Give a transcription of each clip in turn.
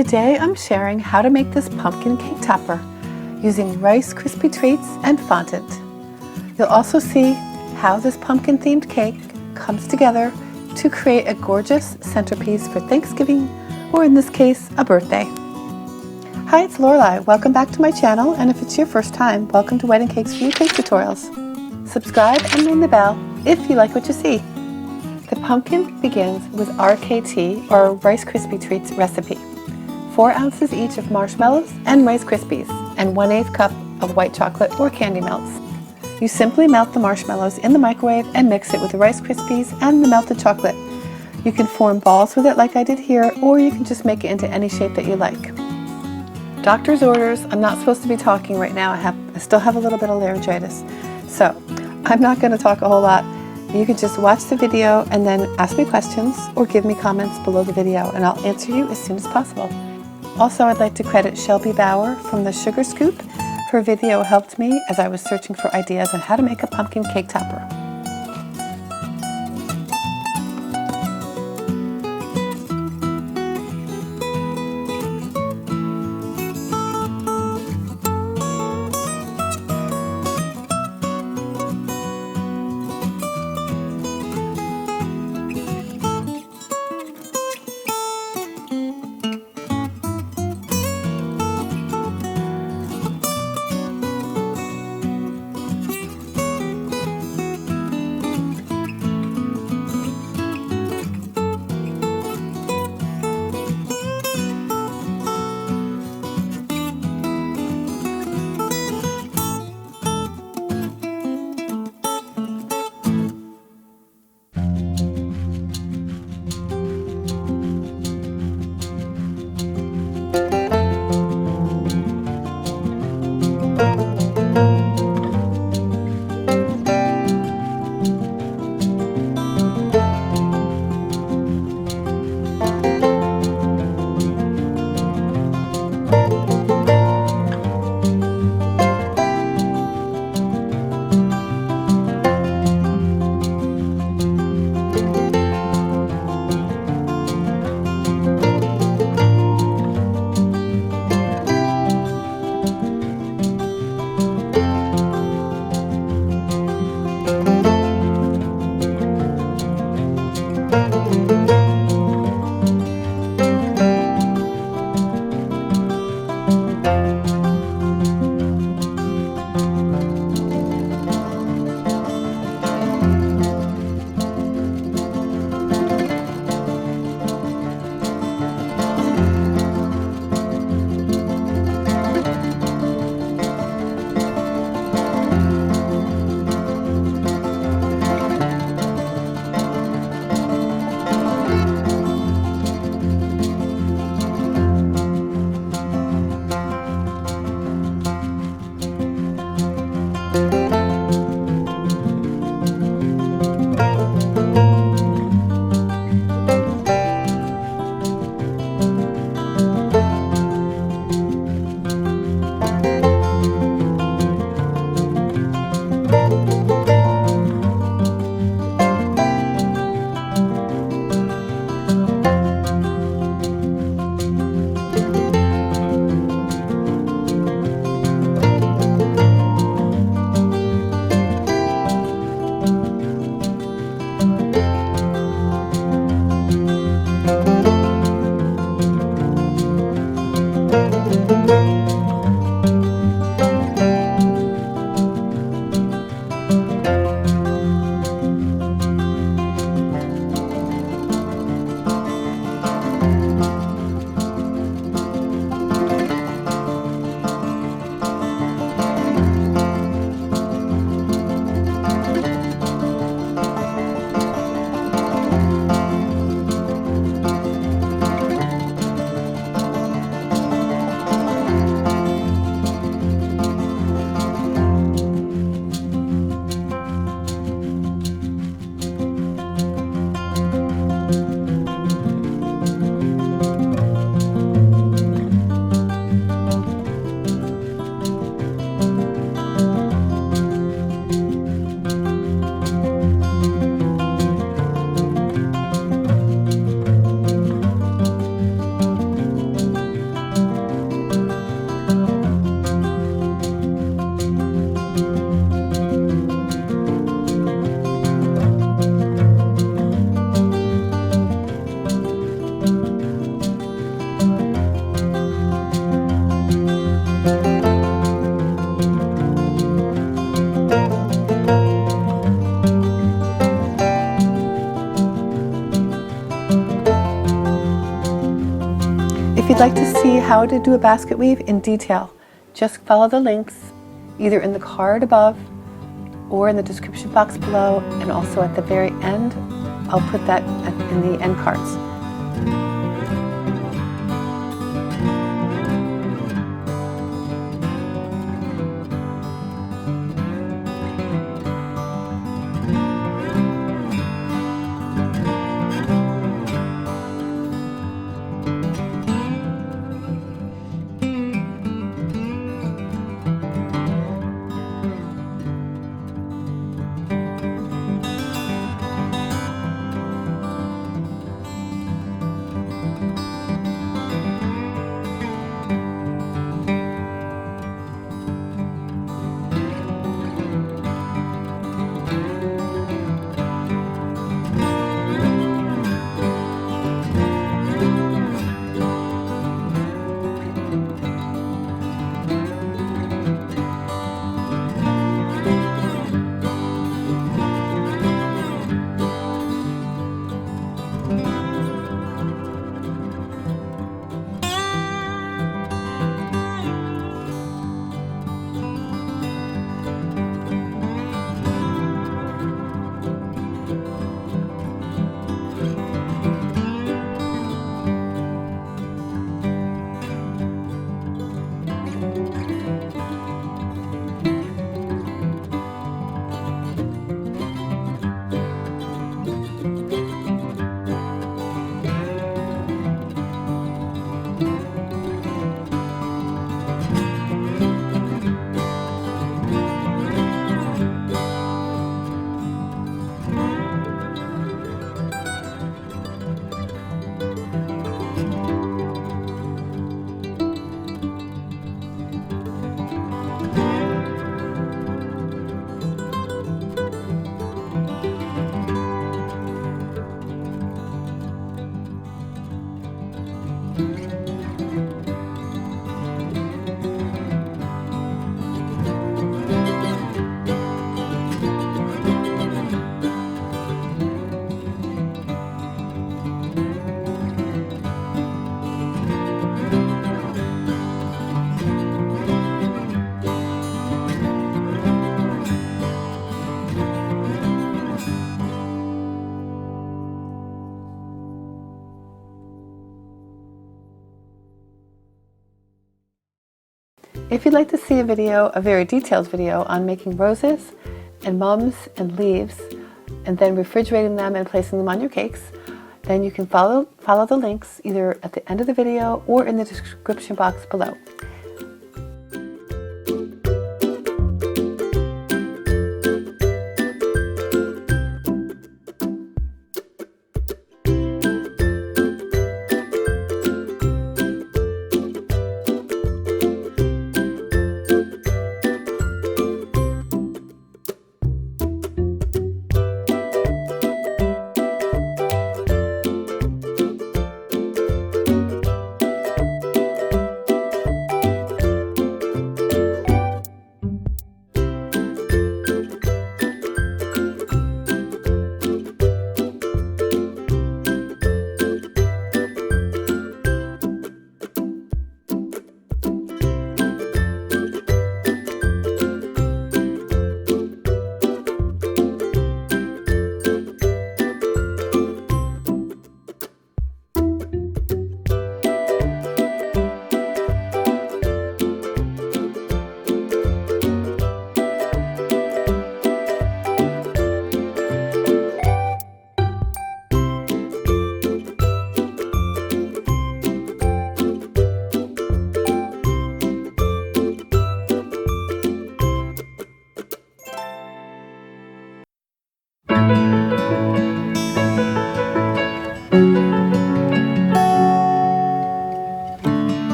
Today I'm sharing how to make this pumpkin cake topper using Rice Krispie Treats and fondant. You'll also see how this pumpkin themed cake comes together to create a gorgeous centerpiece for Thanksgiving, or in this case, a birthday. Hi, it's Lorelei. Welcome back to my channel, and if it's your first time, welcome to Wedding Cakes for You Cake Tutorials. Subscribe and ring the bell if you like what you see. The pumpkin begins with RKT, or Rice Krispie Treats recipe. 4 ounces each of marshmallows and Rice Krispies, and 1/8 cup of white chocolate or candy melts. You simply melt the marshmallows in the microwave and mix it with the Rice Krispies and the melted chocolate. You can form balls with it like I did here, or you can just make it into any shape that you like. Doctor's orders. I'm not supposed to be talking right now. I still have a little bit of laryngitis, so I'm not going to talk a whole lot. You can just watch the video and then ask me questions or give me comments below the video, and I'll answer you as soon as possible. Also, I'd like to credit Shelby Bauer from the Sugar Scoop. Her video helped me as I was searching for ideas on how to make a pumpkin cake topper. you'd like to see how to do a basket weave in detail, just follow the links either in the card above or in the description box below, and also at the very end. I'll put that in the end cards. If you'd like to see a very detailed video on making roses and mums and leaves, and then refrigerating them and placing them on your cakes, then you can follow the links either at the end of the video or in the description box below.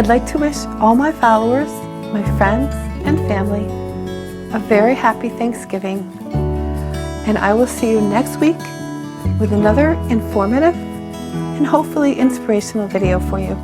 I'd like to wish all my followers, my friends, and family a very happy Thanksgiving. And I will see you next week with another informative and hopefully inspirational video for you.